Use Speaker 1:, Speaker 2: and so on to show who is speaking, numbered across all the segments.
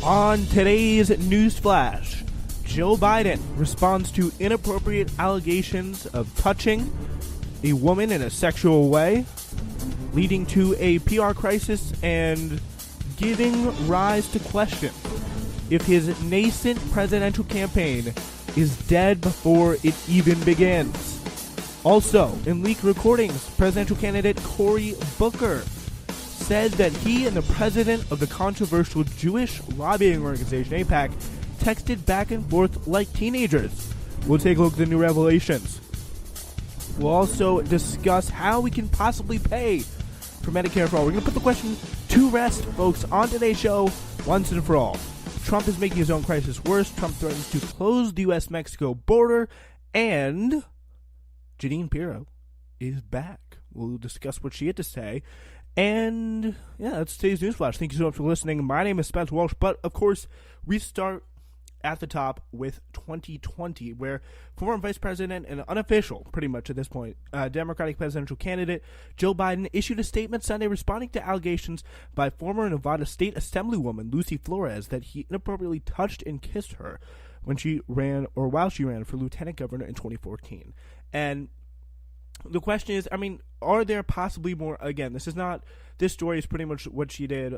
Speaker 1: On today's news flash, Joe Biden responds to inappropriate allegations of touching a woman in a sexual way, leading to a PR crisis and giving rise to questions if his nascent presidential campaign is dead before it even begins. Also, in leaked recordings, presidential candidate Cory Booker said that he and the president of the controversial Jewish lobbying organization AIPAC texted back and forth like teenagers. We'll take a look at the new revelations. We'll also discuss how we can possibly pay for Medicare for All. We're going to put the question to rest, folks, on today's show once and for all. Trump is making his own crisis worse. Trump threatens to close the U.S.-Mexico border. And Jeanine Pirro is back. We'll discuss what she had to say. And, yeah, that's today's news flash. Thank you so much for listening. My name is Spencer Walsh. But, of course, we start at the top with 2020, where former Vice President and unofficial, pretty much at this point, Democratic presidential candidate Joe Biden issued a statement Sunday responding to allegations by former Nevada State Assemblywoman Lucy Flores that he inappropriately touched and kissed her when she ran, or while she ran for lieutenant governor in 2014. And the question is, I mean, are there possibly more? Again, this story is pretty much what she did.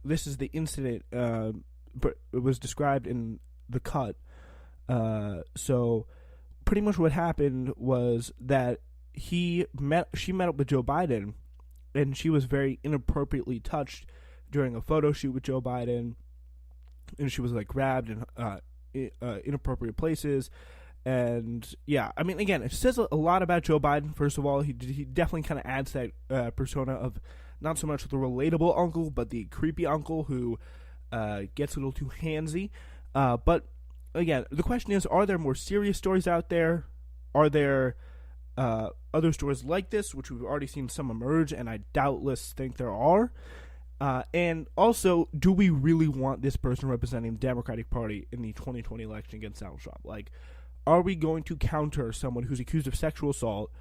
Speaker 1: This is the incident, but it was described in The Cut. So pretty much what happened was that she met up with Joe Biden, and she was very inappropriately touched during a photo shoot with Joe Biden, and she was like grabbed in inappropriate places. And yeah, I mean, again, it says a lot about Joe Biden. First of all, he definitely kind of adds that persona of not so much the relatable uncle, but the creepy uncle who gets a little too handsy. But again, the question is, are there more serious stories out there? Are there other stories like this, which we've already seen some emerge, and I doubtless think there are? And also, do we really want this person representing the Democratic Party in the 2020 election against Donald Trump? Like, are we going to counter someone who's accused of sexual assault,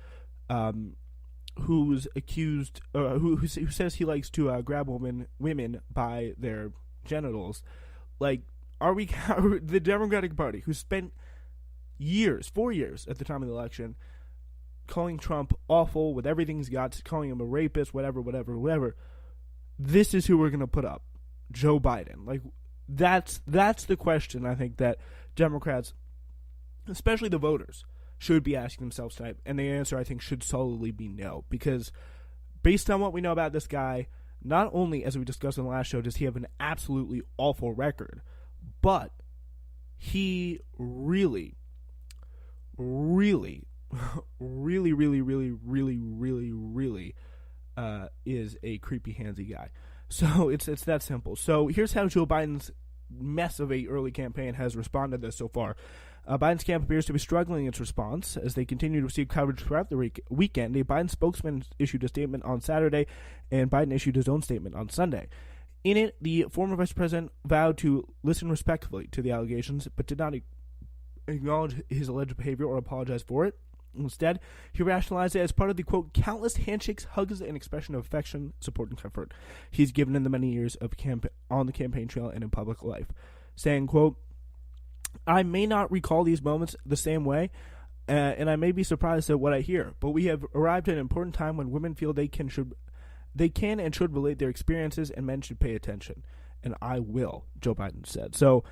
Speaker 1: who's accused, who says he likes to grab women by their genitals? Like, are we the Democratic Party, who spent 4 years at the time of the election, calling Trump awful with everything he's got, calling him a rapist, whatever. This is who we're going to put up, Joe Biden. Like, that's the question I think that Democrats, especially the voters, should be asking themselves tonight. And the answer, I think, should solidly be no. Because based on what we know about this guy, not only, as we discussed in the last show, does he have an absolutely awful record, but he really is a creepy, handsy guy. So it's that simple. So here's how Joe Biden's mess of a early campaign has responded to this so far. Biden's camp appears to be struggling in its response as they continue to receive coverage throughout the weekend. A Biden spokesman issued a statement on Saturday, and Biden issued his own statement on Sunday. In it, the former vice president vowed to listen respectfully to the allegations, but did not acknowledge his alleged behavior or apologize for it. Instead, he rationalized it as part of the, quote, countless handshakes, hugs, and expression of affection, support, and comfort he's given in the many years of on the campaign trail and in public life, saying, quote, I may not recall these moments the same way, and I may be surprised at what I hear, but we have arrived at an important time when women feel they can and should relate their experiences, and men should pay attention. And I will, Joe Biden said. So,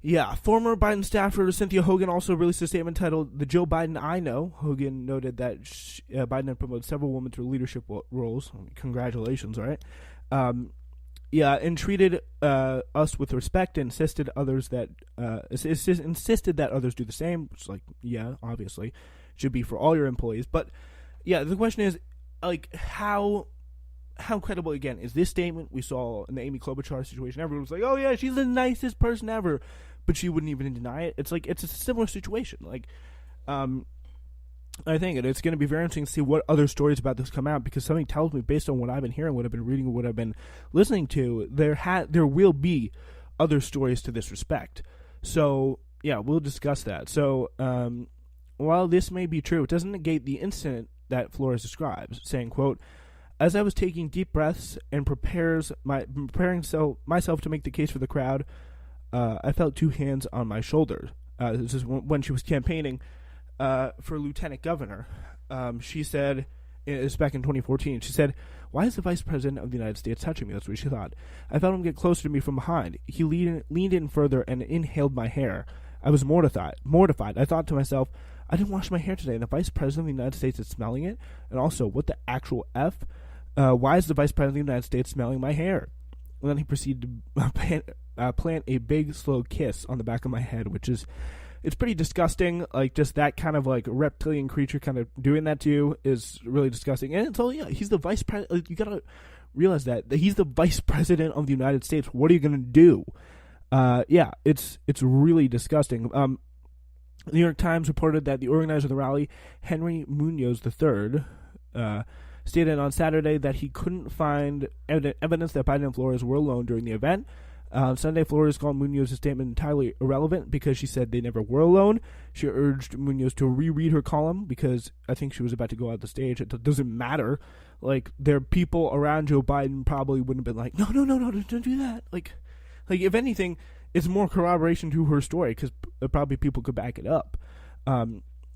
Speaker 1: yeah, former Biden staffer Cynthia Hogan also released a statement titled "The Joe Biden I Know." Hogan noted that Biden had promoted several women to leadership roles. Congratulations, right? And treated us with respect, and insisted that others do the same. Which is like, yeah, obviously, should be for all your employees. But yeah, the question is, like, how credible, again, is this statement? We saw in the Amy Klobuchar situation, everyone was like, oh yeah, she's the nicest person ever, but she wouldn't even deny it. It's like, it's a similar situation. Like, I think it's going to be very interesting to see what other stories about this come out, because something tells me, based on what I've been hearing, what I've been reading, what I've been listening to, there will be other stories to this respect. So yeah, we'll discuss that. So while this may be true, it doesn't negate the incident that Flores describes, saying, quote, As I was taking deep breaths and preparing myself to make the case for the crowd, I felt two hands on my shoulder. This is when she was campaigning for lieutenant governor. She said, it was back in 2014, she said, "Why is the vice president of the United States touching me?" That's what she thought. I felt him get closer to me from behind. He leaned in further and inhaled my hair. I was mortified. I thought to myself, I didn't wash my hair today, and the vice president of the United States is smelling it? And also, what the actual F? Why is the vice president of the United States smelling my hair? And then he proceeded to plant a big, slow kiss on the back of my head, which is, it's pretty disgusting. Like, just that kind of, like, reptilian creature kind of doing that to you is really disgusting. And it's all, yeah, he's the vice president. Like, you gotta realize that he's the vice president of the United States. What are you gonna do? Yeah, it's really disgusting. The New York Times reported that the organizer of the rally, Henry Munoz III, stated on Saturday that he couldn't find evidence that Biden and Flores were alone during the event. On Sunday, Flores called Munoz's statement entirely irrelevant because she said they never were alone. She urged Munoz to reread her column because I think she was about to go out the stage. It doesn't matter. Like, there are people around Joe Biden probably wouldn't have been like, no, don't do that. Like if anything, it's more corroboration to her story because probably people could back it up.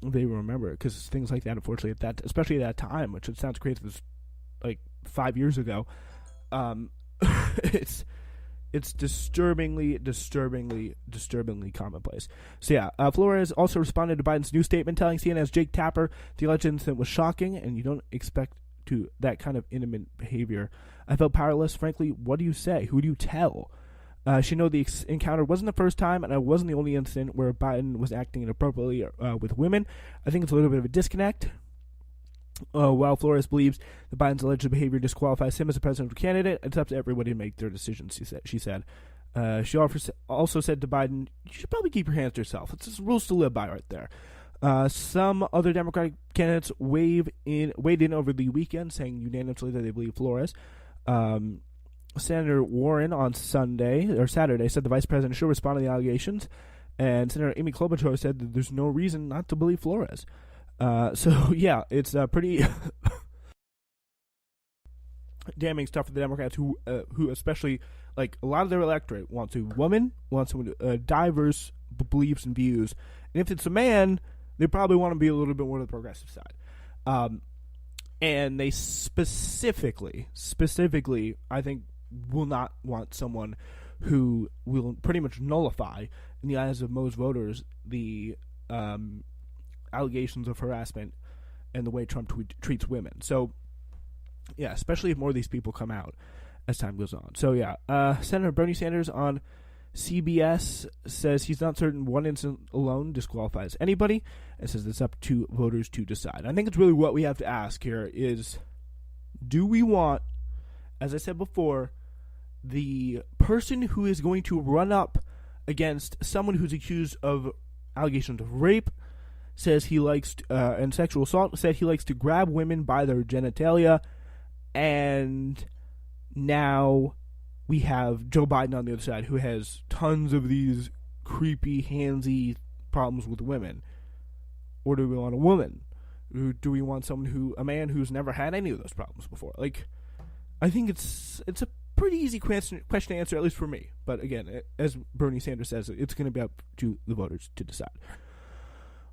Speaker 1: They remember it because things like that, unfortunately, especially at that time, which it sounds crazy, it was like 5 years ago. It's disturbingly commonplace. So yeah, Flores also responded to Biden's new statement, telling CNN's Jake Tapper the alleged incident was shocking, and you don't expect that kind of intimate behavior. I felt powerless. Frankly, what do you say? Who do you tell? She know the encounter wasn't the first time, and it wasn't the only incident where Biden was acting inappropriately with women. I think it's a little bit of a disconnect. While Flores believes that Biden's alleged behavior disqualifies him as a presidential candidate, it's up to everybody to make their decisions, she said. She also said to Biden, you should probably keep your hands to yourself. It's just rules to live by right there. Some other Democratic candidates weighed in over the weekend, saying unanimously that they believe Flores. Senator Warren on Saturday said the vice president should respond to the allegations, and Senator Amy Klobuchar said that there's no reason not to believe Flores. So yeah, it's pretty damning stuff for the Democrats who especially, like, a lot of their electorate wants a woman, wants someone with diverse beliefs and views, and if it's a man, they probably want to be a little bit more to the progressive side. And they specifically, I think, will not want someone who will pretty much nullify, in the eyes of most voters, the allegations of harassment and the way Trump treats women. So, yeah, especially if more of these people come out as time goes on. So, yeah, Senator Bernie Sanders on CBS says he's not certain one incident alone disqualifies anybody, and says it's up to voters to decide. I think it's really what we have to ask here is, do we want, as I said before, the person who is going to run up against someone who's accused of allegations of rape, says he likes and sexual assault, said he likes to grab women by their genitalia, and now we have Joe Biden on the other side who has tons of these creepy, handsy problems with women? Or do we want a woman? Do we want a man who's never had any of those problems before? Like, I think it's a pretty easy question to answer, at least for me. But again, as Bernie Sanders says, it's going to be up to the voters to decide.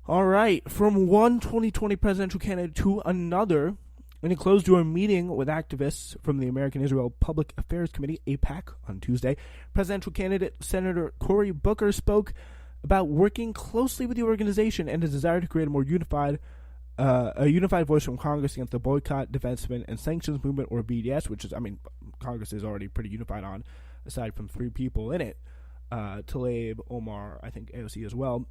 Speaker 1: All right, from one 2020 presidential candidate to another, in a closed-door meeting with activists from the American Israel Public Affairs Committee, AIPAC, on Tuesday, presidential candidate Senator Cory Booker spoke about working closely with the organization and his desire to create a unified voice from Congress against the boycott, divestment, and sanctions movement, or BDS, which is, Congress is already pretty unified on, aside from 3 people in it, Tlaib, Omar, I think AOC as well.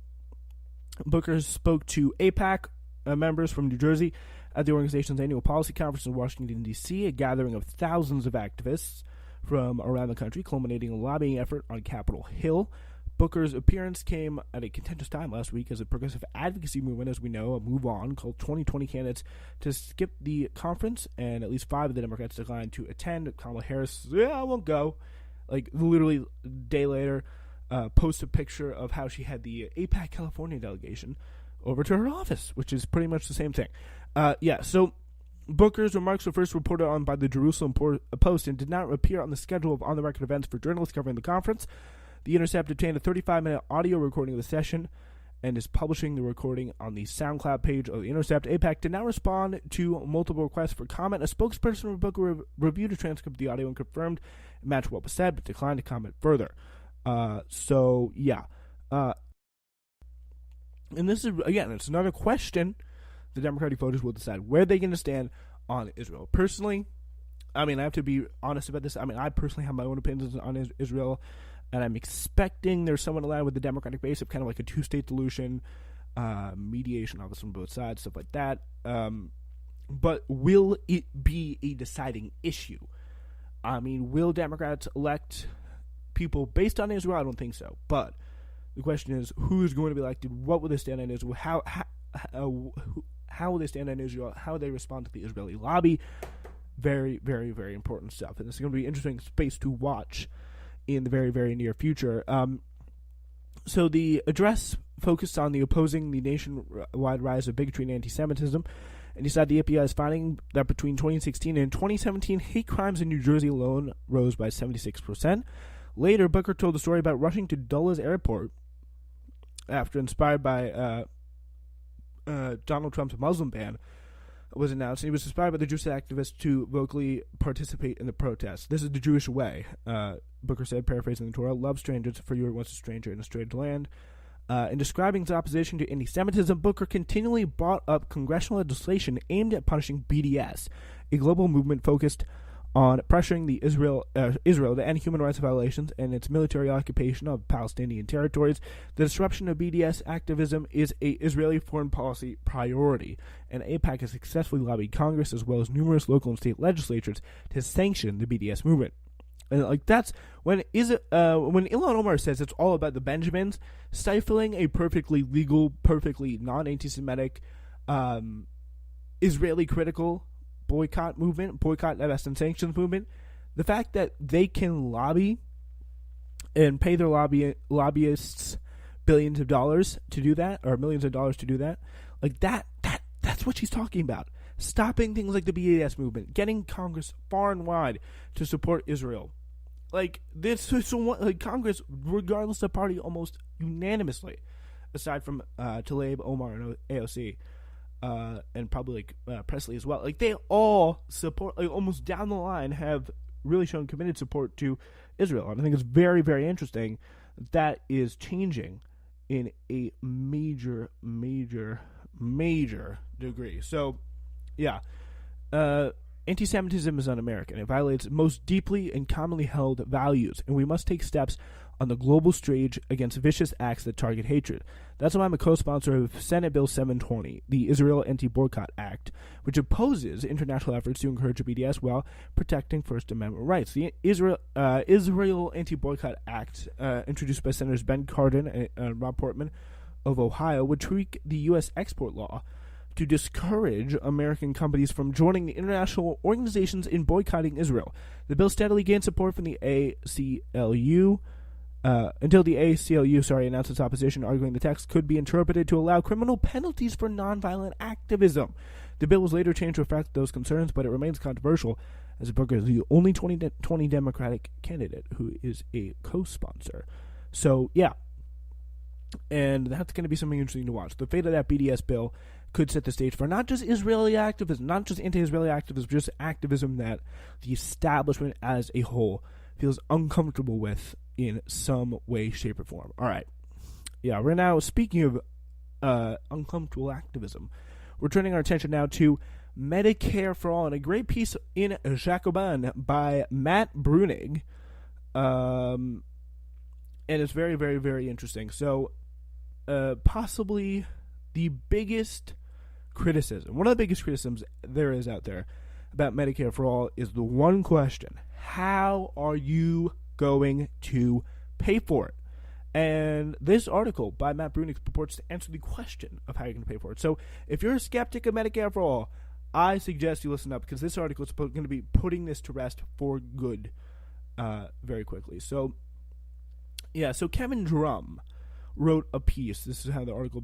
Speaker 1: Booker spoke to AIPAC members from New Jersey at the organization's annual policy conference in Washington, D.C., a gathering of thousands of activists from around the country, culminating a lobbying effort on Capitol Hill. Booker's appearance came at a contentious time last week as a progressive advocacy movement, as we know, a Move On, called 2020 candidates to skip the conference, and at least 5 of the Democrats declined to attend. Kamala Harris, I won't go. Like, literally a day later, post a picture of how she had the AIPAC California delegation over to her office, which is pretty much the same thing. So Booker's remarks were first reported on by the Jerusalem Post and did not appear on the schedule of on-the-record events for journalists covering the conference. The Intercept obtained a 35-minute audio recording of the session and is publishing the recording on the SoundCloud page of the Intercept. AIPAC did not respond to multiple requests for comment. A spokesperson for Booker reviewed a transcript of the audio and confirmed it matched what was said, but declined to comment further. And this is, again, it's another question. The Democratic voters will decide where they're going to stand on Israel. Personally, I mean, I have to be honest about this. I mean, I personally have my own opinions on Israel, and I'm expecting there's someone aligned with the Democratic base of kind of like a two-state solution, mediation, obviously, from both sides, stuff like that. But will it be a deciding issue? I mean, will Democrats elect people based on Israel? I don't think so. But the question is, who is going to be elected? What will they stand on Israel? How will they stand on Israel? How will they respond to the Israeli lobby? Very, very, very important stuff. And this is going to be an interesting space to watch in the very, very near future. So the address focused on the opposing the nationwide rise of bigotry and anti-Semitism. And he said the API is finding that between 2016 and 2017, hate crimes in New Jersey alone rose by 76%. Later, Booker told the story about rushing to Dulles Airport after, inspired by Donald Trump's Muslim ban was announced. And he was inspired by the Jewish activists to vocally participate in the protests. This is the Jewish way, Booker said, paraphrasing the Torah, love strangers, for you are once a stranger in a strange land. In describing his opposition to anti-Semitism, Booker continually brought up congressional legislation aimed at punishing BDS, a global movement focused on pressuring the Israel to end human rights violations and its military occupation of Palestinian territories. The disruption of BDS activism is a Israeli foreign policy priority, and AIPAC has successfully lobbied Congress as well as numerous local and state legislatures to sanction the BDS movement. And like that's when Ilhan Omar says it's all about the Benjamins, stifling a perfectly legal, perfectly non-anti-Semitic, Israeli critical boycott and sanctions movement. The fact that they can lobby and pay their lobbyists billions of dollars to do that, or millions of dollars to do that, like that's what she's talking about. Stopping things like the BDS movement, getting Congress far and wide to support Israel. Like this, like Congress, regardless of party, almost unanimously, aside from Tlaib, Omar, and AOC, and probably like Presley as well. Like they all support, like almost down the line, have really shown committed support to Israel. And I think it's very, very interesting that is changing in a major, major, major degree. So, yeah. Anti-Semitism is un-American. It violates most deeply and commonly held values, and we must take steps on the global stage against vicious acts that target hatred. That's why I'm a co-sponsor of Senate Bill 720, the Israel Anti-Boycott Act, which opposes international efforts to encourage BDS while protecting First Amendment rights. The Israel Anti-Boycott Act, introduced by Senators Ben Cardin and Rob Portman of Ohio, would tweak the U.S. export law to discourage American companies from joining the international organizations in boycotting Israel. The bill steadily gained support from the ACLU until the ACLU announced its opposition, arguing the text could be interpreted to allow criminal penalties for nonviolent activism. The bill was later changed to reflect those concerns, but it remains controversial, as Booker is the only 2020 Democratic candidate who is a co-sponsor. So, yeah. And that's going to be something interesting to watch. The fate of that BDS bill could set the stage for not just Israeli activism, not just anti-Israeli activism, just activism that the establishment as a whole feels uncomfortable with in some way, shape, or form. All right. Yeah, we're now, speaking of uncomfortable activism, we're turning our attention now to Medicare For All, and a great piece in Jacobin by Matt Bruenig. And it's very, very, very interesting. So, possibly the biggest criticism, one of the biggest criticisms there is out there about Medicare For All is the one question: how are you going to pay for it? And this article by Matt Bruenig purports to answer the question of how you're going to pay for it. So if you're a skeptic of Medicare For All, I suggest you listen up, because this article is going to be putting this to rest for good very quickly. So, yeah, so Kevin Drum wrote a piece. This is how the article